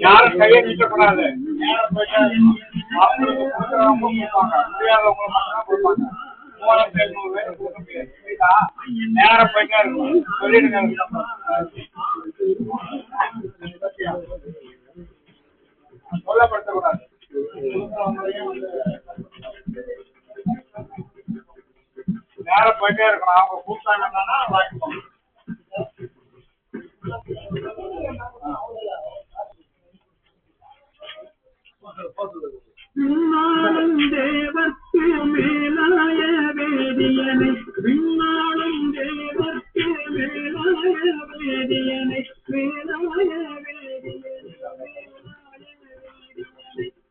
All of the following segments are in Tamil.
யாரும் கையை நீட்டக்கூடாது. நேரம் போயிட்டே இருக்கும். சொல்லிடுங்க. சொல்லப்படுத்தக்கூடாது. நேரம் போயிட்டே இருக்கணும். அவங்க கூப்பிட்டாங்கன்னா வாங்கிக்கோங்க. தேவர்க்கு மேலாய வேதியனை விண்ணாளும் தேவர்க்கு மேலாய வேதியனை மேலாய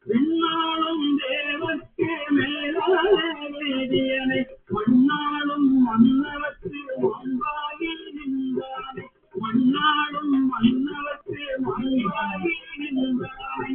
விண்ணாளும் தேவர்க்கு மேலாய வேதியனை மண்ணாளும் மன்னவற்கு மண்பாகி நின்றானை மண்ணாளும் மன்னவற்கு மண்பாகி நின்றானை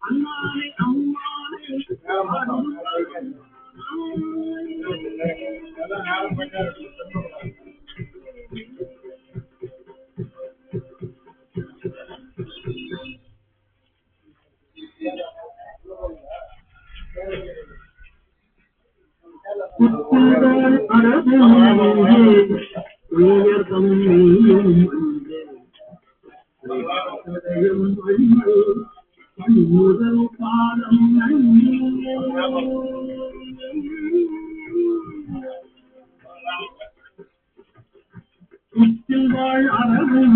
அம்மானே அம்மானே முதல் காலம் வாழ் அறவும்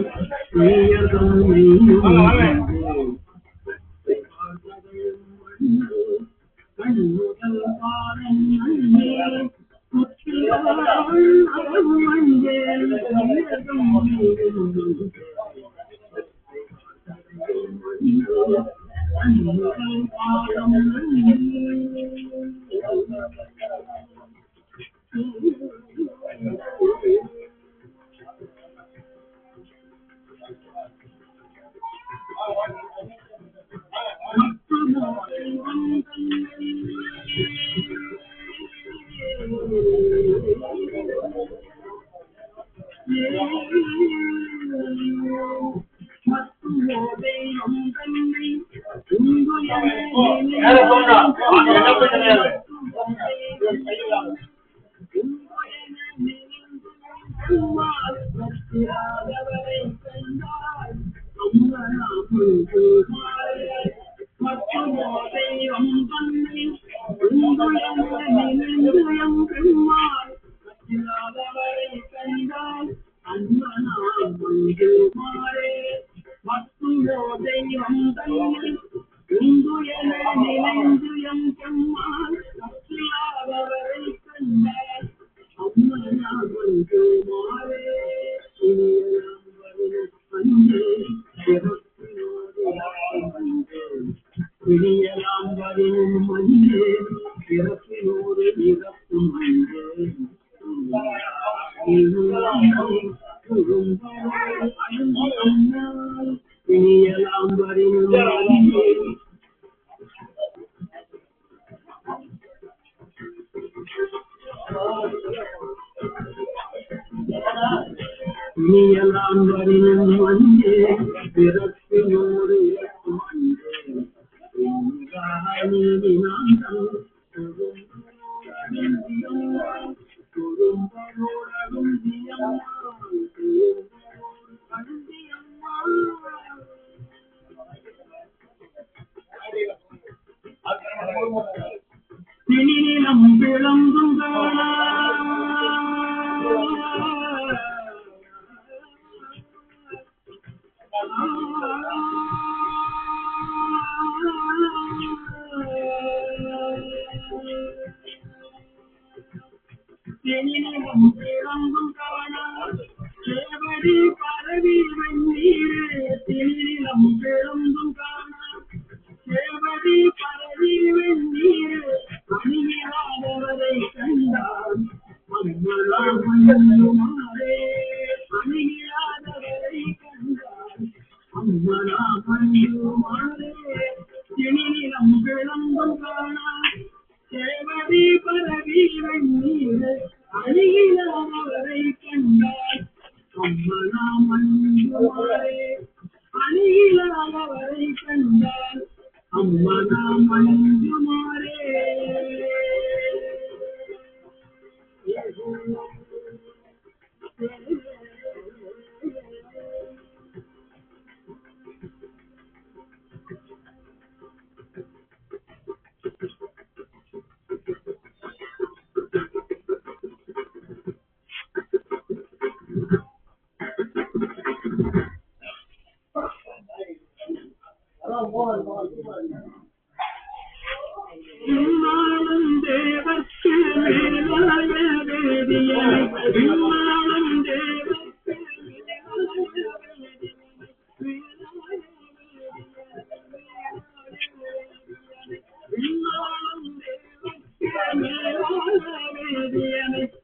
கண்முதல் காலம்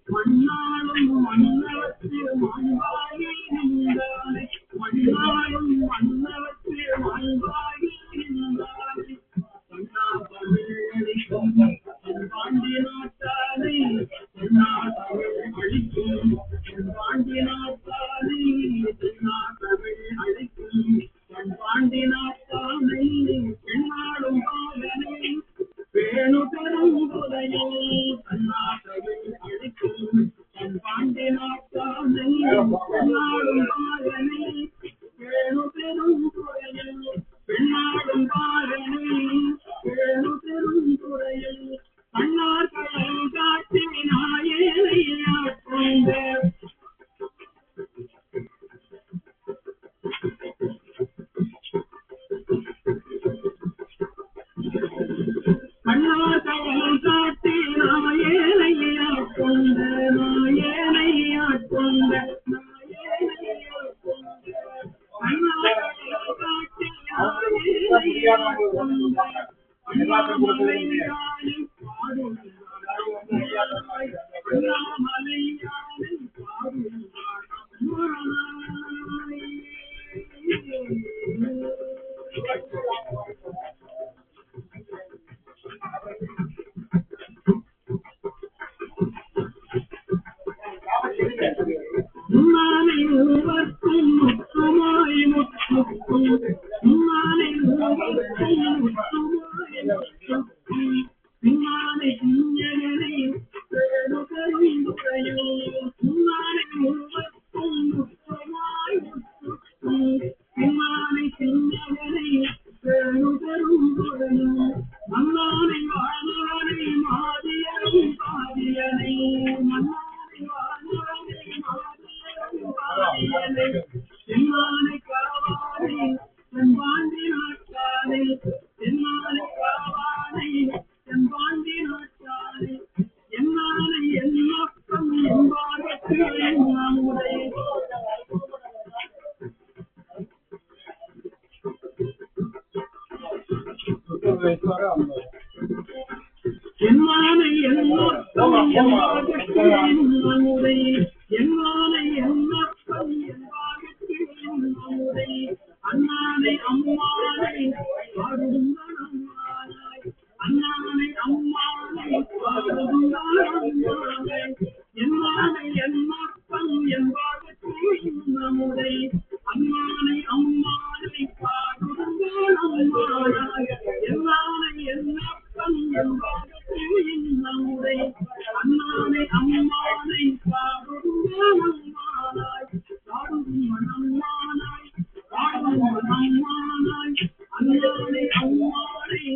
மன்னாலும் மன்னவத்து அழிக்கும் என் பாண்டி நாட்டானை தென்னாட்டவை அழிக்கும் என் பாண்டி நாட்டானை பெண்ணாடும் பாகனை வேணு பெரும் புதையில் தன்னாட்டவை அழிக்கும் என் பாண்டி நாட்டானை பெண்ணாடும் பாகனை வேணு பெரும் புதையில் பெண்ணாடும் பாகனை வேணு பெரும் புதையில் அண்ணார் கடல் காட்டி நாயேனையாட்கொண்ட அண்ணார் கடல் காட்டி நாயேனையாட்கொண்ட நாயேனையாட்கொண்ட நாயேனையாட்கொண்ட அண்ணார் கடல் காட்டி நாயேனையாட்கொண்ட அண்ணாமலையானின் பாடும் அண்ணாமலையானின் பாடும் முன்னானை மூவர்க்கும் முத்துமாய் முத்துக்கும் முன்னானை மூவர்க்கும் முத்துமாய் முத்துக்கும் பின்னானை சிஞ்சனை வேணு பெருந்துறையோ முன்னானை மூவர்க்கும் முத்துமாய் முத்துக்கும் பின்னானை சிஞ்சனை வேணு பெருந்துறையோ மன்னானை வாழ்வனை மாதியரும் பாதியனை மன்னானை வாழ்வனை மாதியரும் பாதியனை என்னானை காவானை என் பாண்டி நாட்டானை என்னானை காவானை என் பாண்டி நாட்டானை என்னானை என்னப்பம் என்பாருக்கு நம்முடைய என்னானை என்னப்பம் என்பாருக்கு நம்முடைய என்னானை என்னப்பம் என்பாருக்கு நம்முடைய அண்ணானை அம்மானை பாடுங்களாய் அண்ணானை அம்மானை பாடுங்களாய் என்னானை என்னப்பம் என்பாருக்கு நம்முடைய அண்ணானை அம்மானை பாடுங்களாய் என்னானை என்னப்பம் என்பாருக்கு நம்முடைய அண்ணானை அம்மானை பாடுங்களாய் பாடுங்களாய் பாடுங்களாய் அண்ணானை அம்மானை பாடுங்களாய்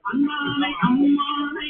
அண்ணானை அம்மானை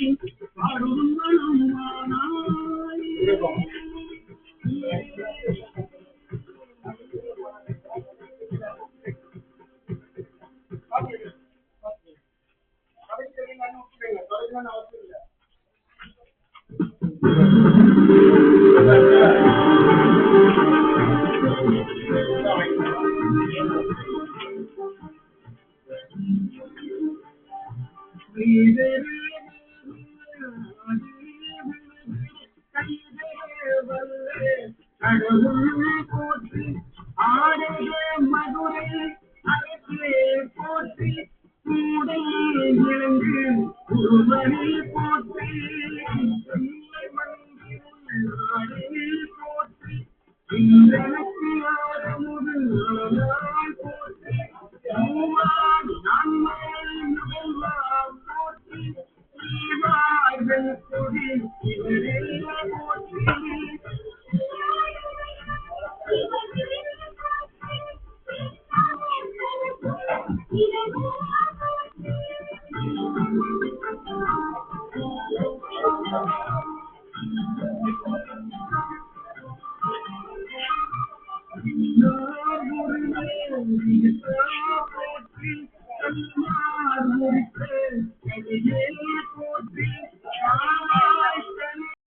போற்றி ஆடைய மதுரை அரசே போற்றி கூடை இழந்து குருவரை போற்றி போற்றி இந்தனுக்கு ஆரமுது போற்றி போற்றி தீவார்கள் கொடி போற்றி